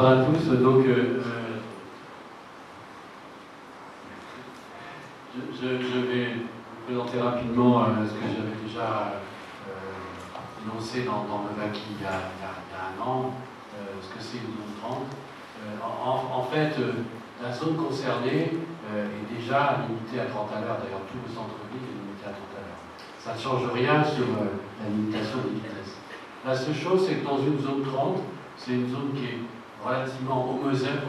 Bonsoir à tous. Donc, je vais vous présenter rapidement ce que j'avais déjà énoncé dans le VACI il y a un an, ce que c'est une zone 30. En fait, la zone concernée est déjà limitée à 30 à l'heure. D'ailleurs, tout le centre-ville est limité à 30 à l'heure. Ça ne change rien sur la limitation des vitesses. La seule chose, c'est que dans une zone 30, c'est une zone qui est relativement homogène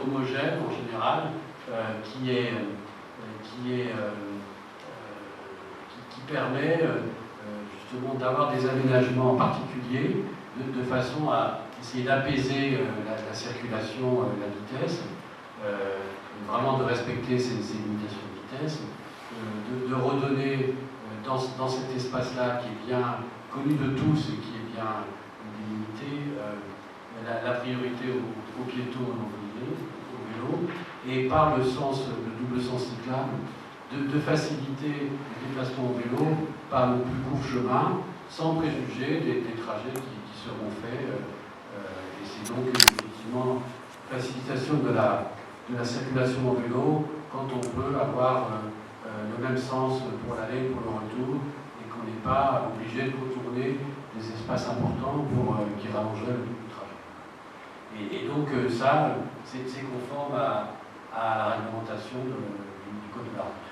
en général, qui permet justement d'avoir des aménagements particuliers de façon à essayer d'apaiser la circulation, la vitesse, vraiment de respecter ces limitations de vitesse, de redonner dans cet espace-là qui est bien connu de tous et qui est bien délimité, la priorité aux piétons et au vélo, et par le double sens cyclable, de faciliter le déplacement au vélo par le plus court chemin, sans préjuger des trajets qui seront faits. Et c'est donc effectivement facilitation de la circulation au vélo quand on peut avoir le même sens pour l'aller et pour le retour, et qu'on n'est pas obligé de contourner des espaces importants qui rallongeraient le trajet. Et donc ça, c'est conforme à la réglementation du code de la route.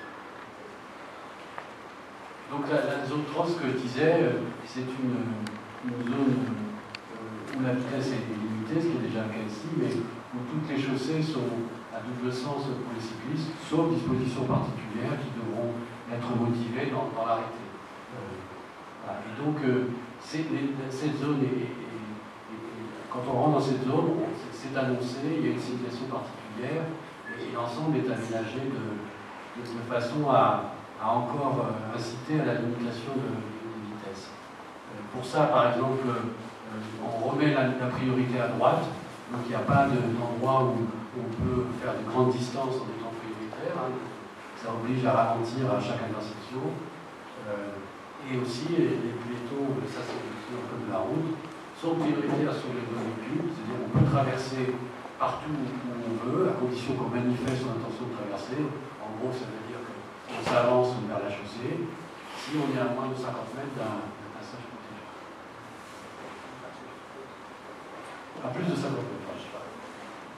Donc la zone 30, ce que je disais, c'est une zone où la vitesse est limitée, ce qui est déjà le cas ici, mais où toutes les chaussées sont à double sens pour les cyclistes, sauf dispositions particulières qui devront être motivées dans l'arrêté. Voilà. Et donc cette zone quand on rentre dans cette zone, c'est annoncé, il y a une signalisation particulière, et l'ensemble est aménagé de façon à encore inciter à la limitation des vitesses. Pour ça, par exemple, on remet la priorité à droite, donc il n'y a pas d'endroit où on peut faire de grandes distances en étant prioritaire. Ça oblige à ralentir à chaque intersection. Et aussi, les piétons, ça c'est le code de la route, sont prioritaires sur les deux véhicules, c'est-à-dire qu'on peut traverser partout où on veut, à condition qu'on manifeste son intention de traverser. En gros, ça veut dire qu'on s'avance vers la chaussée si on est à moins de 50 mètres d'un passage protégé. À plus de 50 mètres, je sais pas.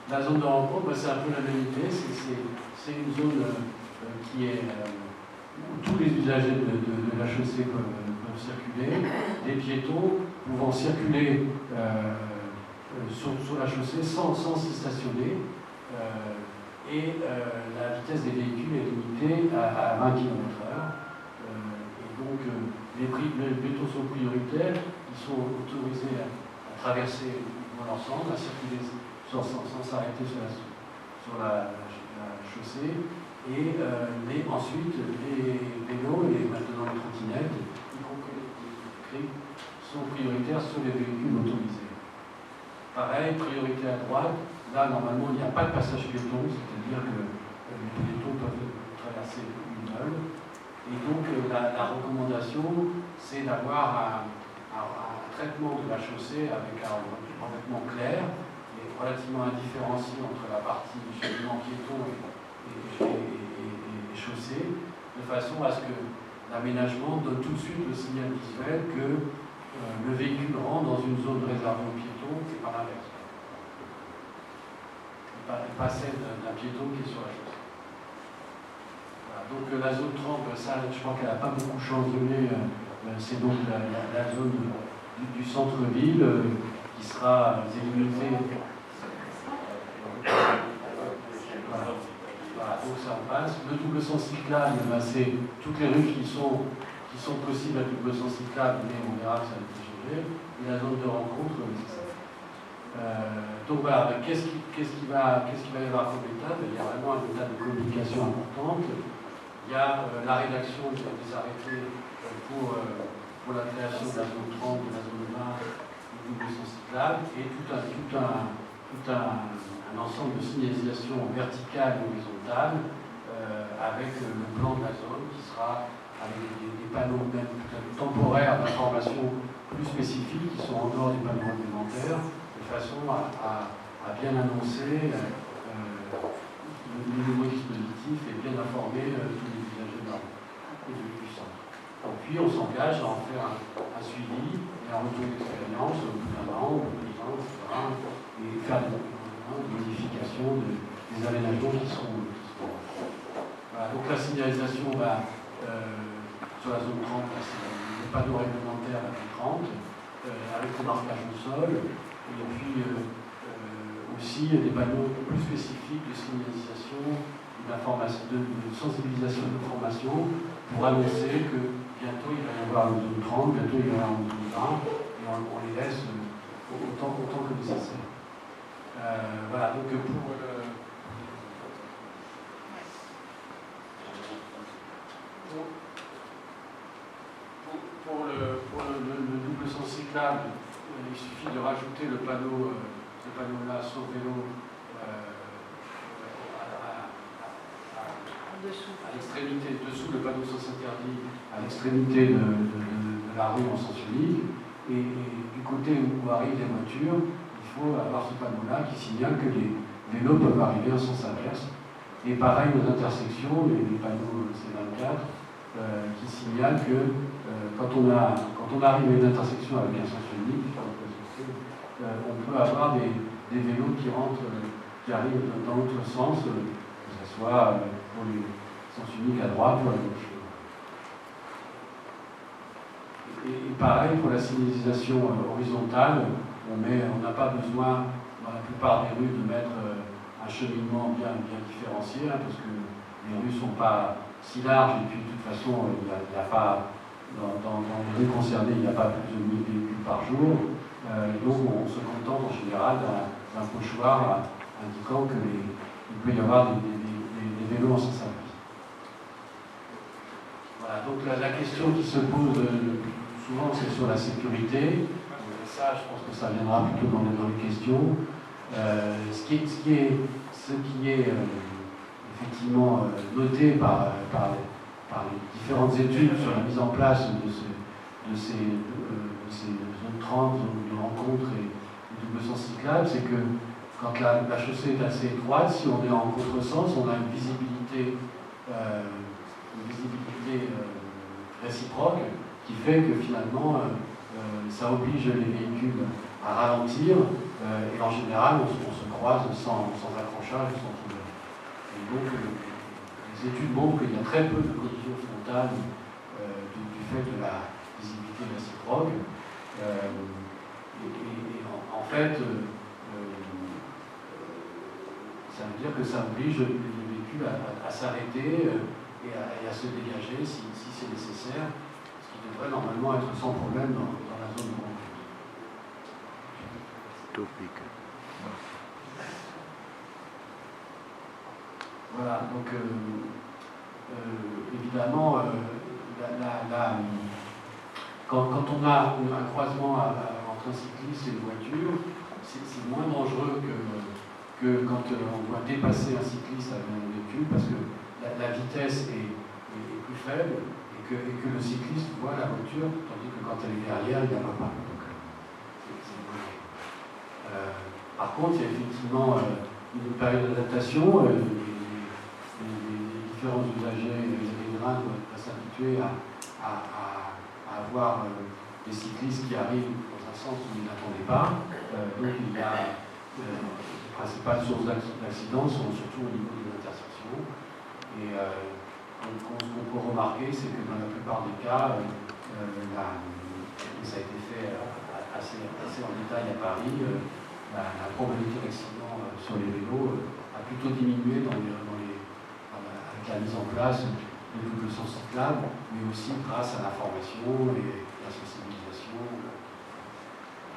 La zone de rencontre, c'est un peu la même idée, c'est une zone qui est où tous les usagers de la chaussée peuvent circuler, les piétons pouvant circuler sur la chaussée sans s'y stationner, et la vitesse des véhicules est limitée à 20 km/h. Et donc les piétons sont prioritaires, ils sont autorisés à traverser dans l'ensemble, à circuler sans s'arrêter sur la chaussée. Et ensuite, les vélos et maintenant les trottinettes, y compris les sont prioritaires sur les véhicules motorisés. Pareil, priorité à droite, là normalement il n'y a pas de passage piéton, c'est-à-dire que les piétons peuvent traverser où ils veulent. Et donc la recommandation, c'est d'avoir un traitement de la chaussée avec un revêtement clair et relativement indifférencié entre la partie du cheminement piéton et chaussée, de façon à ce que l'aménagement donne tout de suite le signal visuel que le véhicule rentre dans une zone réservée aux piétons et pas l'inverse. Pas celle d'un piéton qui est sur la chaussée. Voilà. Donc la zone 30, ça, je crois qu'elle n'a pas beaucoup changé. C'est donc la zone du centre-ville qui sera délimitée. Voilà, donc ça en passe. Le double sens cyclable, c'est toutes les rues qui sont possibles à double sens cyclable, mais on verra que ça a été changé. Et la zone de rencontre, c'est ça. Donc voilà, qu'est-ce qu'il va y avoir comme étape? Il y a vraiment un état de communication importante. Il y a la rédaction des arrêtés pour la création de la zone 30, de la zone 20, du double sens cyclable, et tout un ensemble de signalisation verticale et horizontale avec le plan de la zone qui sera avec des panneaux même temporaires d'information plus spécifiques qui sont en dehors des panneaux réglementaires, de façon à à bien annoncer le nouveau dispositif et bien informer tous les usagers de la route et du centre. Et puis on s'engage à en faire un suivi et un retour d'expérience au bout d'un an, au bout de 2 ans, etc. Et faire des modifications des aménagements qui seront. Voilà, donc la signalisation sur la zone 30, c'est les panneaux réglementaires à la zone 30, avec le marquage au sol, et puis aussi des panneaux plus spécifiques de signalisation, de sensibilisation et d'information pour annoncer que bientôt il va y avoir une zone 30, bientôt il va y avoir une zone 20, et on les laisse autant que nécessaire. Voilà, donc pour le double sens cyclable, il suffit de rajouter le panneau là sur vélo à l'extrémité, dessous le panneau sens interdit, à l'extrémité de la rue en sens unique, et du côté où arrivent les voitures, il faut avoir ce panneau-là qui signale que les vélos peuvent arriver en sens inverse. Et pareil aux intersections, les panneaux C24, qui signalent que quand on arrive à une intersection avec un sens unique, on peut avoir des vélos qui arrivent dans l'autre sens, que ce soit pour les sens uniques à droite ou à gauche. Et pareil pour la signalisation horizontale, on n'a pas besoin, dans la plupart des rues, de mettre un cheminement bien différencié, parce que les rues ne sont pas si larges, et puis de toute façon, il n'y a pas, dans les rues concernées, il n'y a pas plus de 1000 véhicules par jour. Donc on se contente en général d'un pochoir indiquant qu'il peut y avoir des vélos en sens inverse. Voilà, donc la question qui se pose souvent, c'est sur la sécurité. Ça, je pense que ça viendra plutôt dans les questions. Ce qui est effectivement noté par les différentes études sur la mise en place de ces zones 30, zones de rencontre et double sens cyclable, c'est que quand la chaussée est assez étroite, si on est en contresens, on a une visibilité réciproque qui fait que finalement ça oblige les véhicules à ralentir et en général on se croise sans accrochage, sans problème. Et donc les études montrent qu'il y a très peu de collisions frontales du fait de la visibilité réciproque. En fait, ça veut dire que ça oblige les véhicules à s'arrêter et à se dégager si c'est nécessaire, ce qui devrait normalement être sans problème dans la zone de rencontre. Voilà, donc évidemment, quand on a un croisement entre un cycliste et une voiture, c'est moins dangereux que quand on doit dépasser un cycliste avec un véhicule, parce que la vitesse est plus faible et que le cycliste voit la voiture, tandis que quand elle est derrière, il n'y en a pas. Par contre, il y a effectivement une période d'adaptation. Les différents usagers, les riverains doivent s'habituer à avoir des cyclistes qui arrivent dans un sens où ils n'attendaient pas. Donc il y a les principales sources d'accidents sont surtout au niveau des intersections. Et ce qu'on peut remarquer, c'est que dans la plupart des cas, ça a été fait assez en détail à Paris, la probabilité d'accident sur les vélos a plutôt diminué avec la mise en place de double sens cyclable, mais aussi grâce à l'information et la sensibilisation.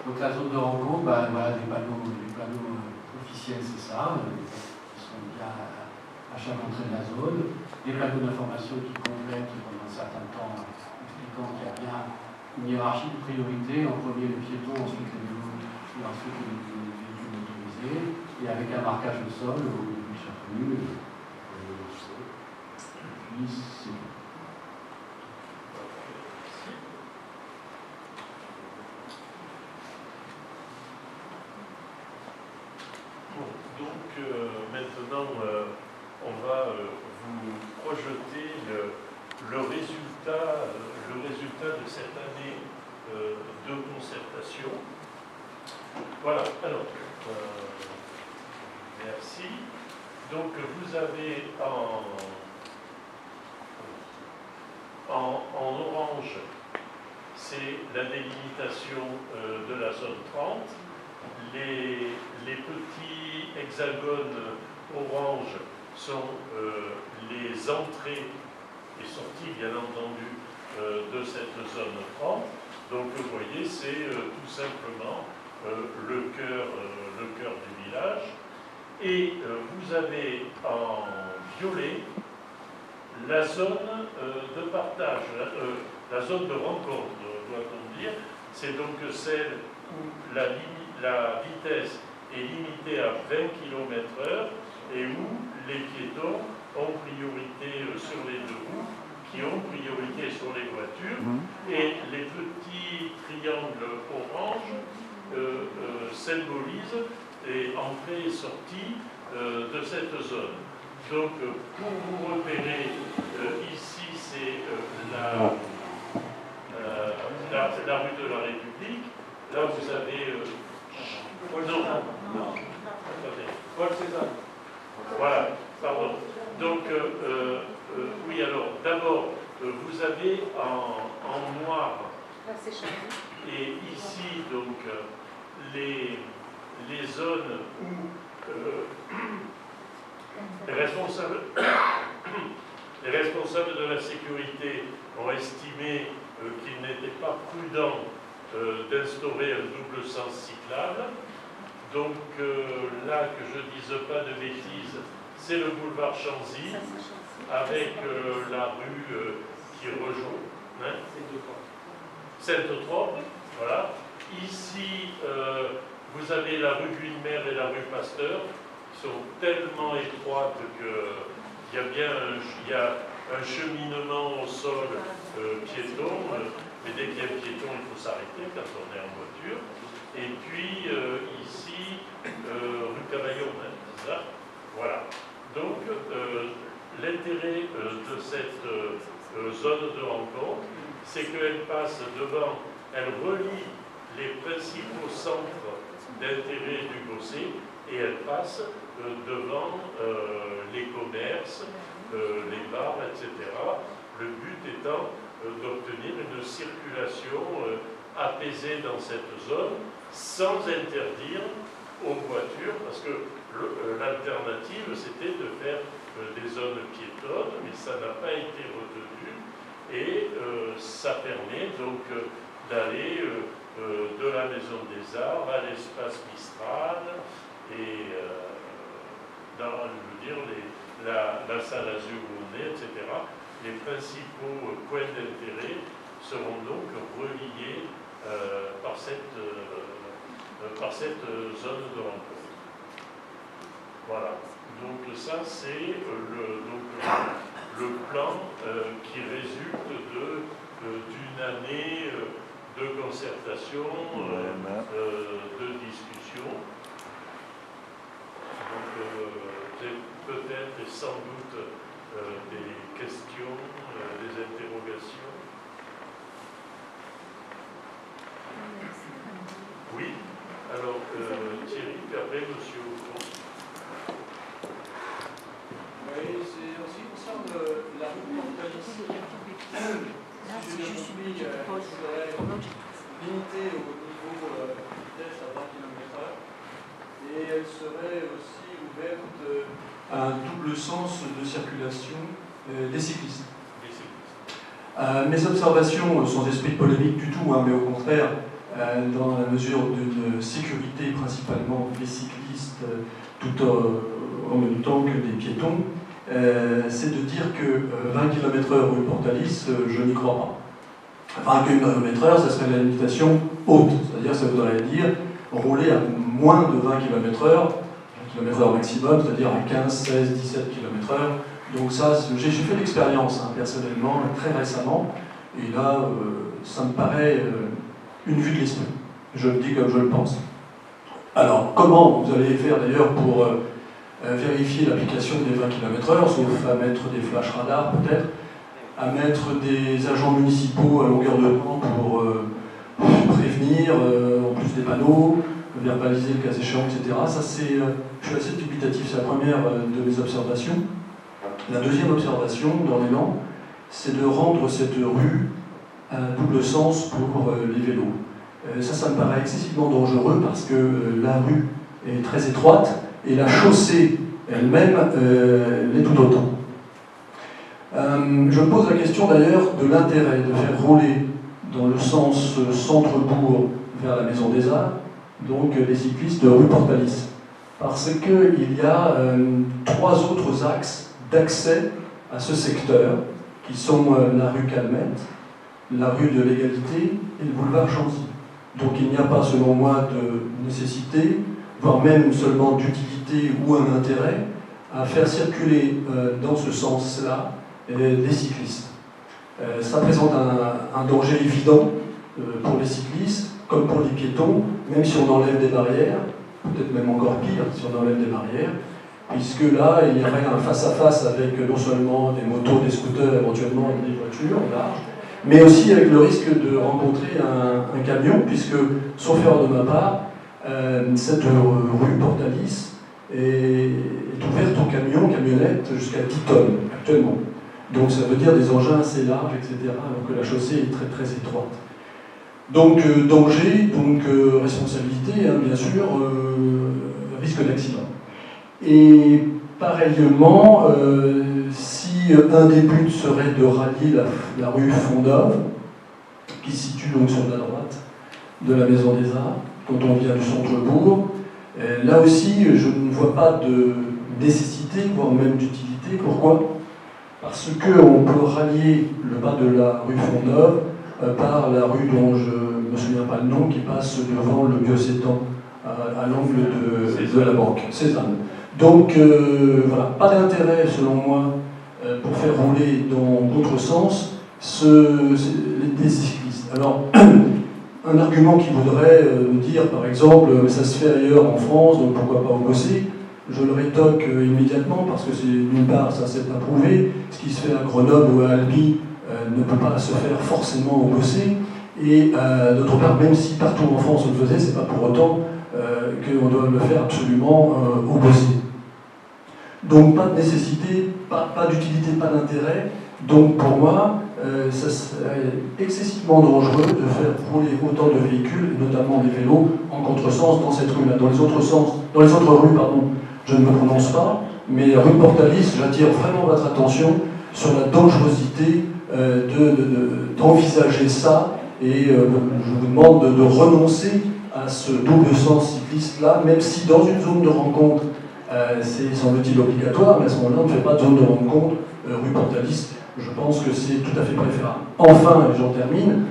Donc la zone de rencontre, voilà, les panneaux officiels, c'est ça, qui sont bien à chaque entrée de la zone. Des panneaux d'information qui complètent pendant un certain temps, expliquant qu'il y a bien une hiérarchie de priorité, en premier les piétons, ensuite les vélos, et ensuite les véhicules motorisés, et avec un marquage au sol au début de chaque rue. Et puis c'est tout. maintenant, on va vous projeter le résultat de cette année de concertation. Voilà, alors, merci. Donc, vous avez en orange, c'est la délimitation de la zone 30. Les petits hexagones orange sont les entrées et sorties, bien entendu, de cette zone 30. Donc, vous voyez, c'est tout simplement le cœur du village. Et vous avez en violet la zone de partage, la zone de rencontre, doit-on dire. C'est donc celle où la vitesse est limitée à 20 km/h et où les piétons ont priorité sur les deux roues, qui ont priorité sur les voitures, et les petits triangles orange symbolisent les entrées et sorties de cette zone. Donc, pour vous repérer, ici, c'est la rue de la République. Là, vous avez... Attendez. Paul Cézanne. Voilà, pardon. Donc, oui, alors, d'abord, vous avez en noir, et ici, donc, les zones où les responsables de la sécurité ont estimé qu'il n'était pas prudent d'instaurer un double sens cyclable. Donc là, que je ne dise pas de bêtises, c'est le boulevard Chanzy avec la rue qui rejoint Sainte-Trope. Voilà. Ici, vous avez la rue Guilmer et la rue Pasteur, qui sont tellement étroites qu'il y a bien un cheminement au sol piéton, mais dès qu'il y a un piéton, il faut s'arrêter quand on est en voiture. Et puis ici, rue Cavaillon, c'est ça? Voilà. Donc, l'intérêt de cette zone de rencontre, c'est qu'elle passe devant, elle relie les principaux centres d'intérêt du Gossé et elle passe devant les commerces, les bars, etc. Le but étant d'obtenir une circulation apaisée dans cette zone sans interdire aux voitures, parce que l'alternative c'était de faire des zones piétonnes, mais ça n'a pas été retenu et ça permet donc d'aller de la Maison des Arts à l'espace Mistral et dans la salle Azur où on est, etc. Les principaux points d'intérêt seront donc reliés par cette zone de rencontre. Voilà. Donc ça, c'est le plan qui résulte d'une année de concertation, de discussion. Donc, peut-être et sans doute des questions, des interrogations. Oui. Alors, Thierry, puis après, monsieur Auton. Oui, c'est en ce qui concerne la route Portalis. Si j'ai bien compris, elle serait limitée au niveau vitesse à 20 km/h et elle serait aussi ouverte à un double sens de circulation des cyclistes. Mes observations, sans esprit de polémique du tout, mais au contraire, dans la mesure d'une sécurité principalement des cyclistes, tout en même temps que des piétons, c'est de dire que 20 km/h rue Portalis, je n'y crois pas. 20 km/h, ça serait la limitation haute, c'est-à-dire ça voudrait dire rouler à moins de 20 km/h, km/h maximum, c'est-à-dire à 15, 16, 17 km/h. Donc ça, j'ai fait l'expérience personnellement, très récemment, et là, ça me paraît une vue de l'esprit. Je le dis comme je le pense. Alors, comment vous allez faire d'ailleurs pour vérifier l'application des 20 km/h, sauf à mettre des flashs radars peut-être, à mettre des agents municipaux à longueur de temps pour prévenir, en plus des panneaux, verbaliser le cas échéant, etc. Ça, je suis assez dubitatif, c'est la première de mes observations. La deuxième observation dans l'élan, c'est de rendre cette rue à double sens pour les vélos. Ça me paraît excessivement dangereux parce que la rue est très étroite et la chaussée elle-même l'est tout autant. Je me pose la question d'ailleurs de l'intérêt de faire rouler dans le sens centre-bourg vers la Maison des Arts, donc les cyclistes de rue Portalis. Parce qu'il y a 3 autres axes d'accès à ce secteur, qui sont la rue Calmette, la rue de l'Égalité et le boulevard Chanzy. Donc il n'y a pas, selon moi, de nécessité, voire même seulement d'utilité ou un intérêt, à faire circuler dans ce sens-là des cyclistes. Ça présente un danger évident pour les cyclistes, comme pour les piétons, même si on enlève des barrières, peut-être même encore pire si on enlève des barrières, puisque là, il y aurait un face-à-face avec non seulement des motos, des scooters, éventuellement des voitures larges, mais aussi avec le risque de rencontrer un camion, puisque, sauf erreur de ma part, cette rue Portalis est ouverte aux camions, camionnettes, jusqu'à 10 tonnes actuellement. Donc ça veut dire des engins assez larges, etc., alors que la chaussée est très très étroite. Donc danger, donc responsabilité, hein, bien sûr, risque d'accident. Et pareillement, si un des buts serait de rallier la rue Fondove, qui se situe donc sur la droite de la Maison des Arts, quand on vient du centre-bourg, là aussi, je ne vois pas de nécessité, voire même d'utilité. Pourquoi ? Parce qu'on peut rallier le bas de la rue Fondove par la rue dont je ne me souviens pas le nom, qui passe devant le Biocétan, à l'angle de la banque, Cézanne. Donc voilà, pas d'intérêt selon moi pour faire rouler dans d'autres sens les cyclistes. Alors, un argument qui voudrait dire, par exemple, ça se fait ailleurs en France, donc pourquoi pas au Bossé, je le rétoque immédiatement parce que d'une part, ça s'est approuvé, ce qui se fait à Grenoble ou à Albi ne peut pas se faire forcément au Bossé, et d'autre part, même si partout en France on le faisait, c'est pas pour autant qu'on doit le faire absolument au Bossé. Donc pas de nécessité, pas d'utilité, pas d'intérêt. Donc pour moi, ça serait excessivement dangereux de faire rouler autant de véhicules, et notamment des vélos, en contresens dans cette rue-là. Dans les autres rues, je ne me prononce pas, mais rue Portalis, j'attire vraiment votre attention sur la dangerosité d'envisager ça, et je vous demande de renoncer à ce double sens cycliste-là, même si dans une zone de rencontre, c'est semble-t-il obligatoire, mais à ce moment-là, on ne fait pas de zone de rencontre rue Portalis. Je pense que c'est tout à fait préférable. Enfin, et j'en termine,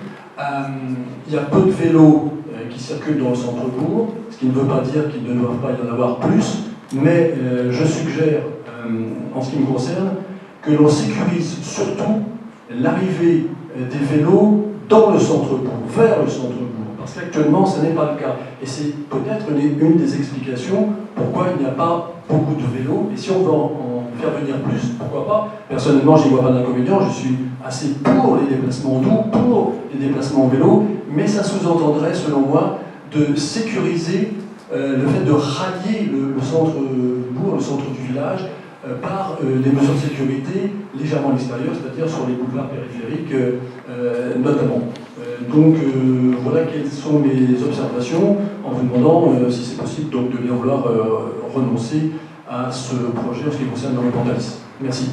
il y a peu de vélos qui circulent dans le centre-bourg, ce qui ne veut pas dire qu'il ne doit pas y en avoir plus, mais je suggère, en ce qui me concerne, que l'on sécurise surtout l'arrivée des vélos dans le centre-bourg, vers le centre-bourg, parce qu'actuellement, ce n'est pas le cas. Et c'est peut-être une des explications pourquoi il n'y a pas beaucoup de vélos, et si on veut en faire venir plus, pourquoi pas. Personnellement, je n'y vois pas d'inconvénient, je suis assez pour les déplacements doux, pour les déplacements en vélo, mais ça sous-entendrait, selon moi, de sécuriser le fait de rallier le centre-bourg, le centre du village, par des mesures de sécurité légèrement à l'extérieur, c'est-à-dire sur les boulevards périphériques notamment. Donc voilà quelles sont mes observations, en vous demandant si c'est possible donc, de bien vouloir renoncer à ce projet en ce qui concerne le rue Portalis. Merci.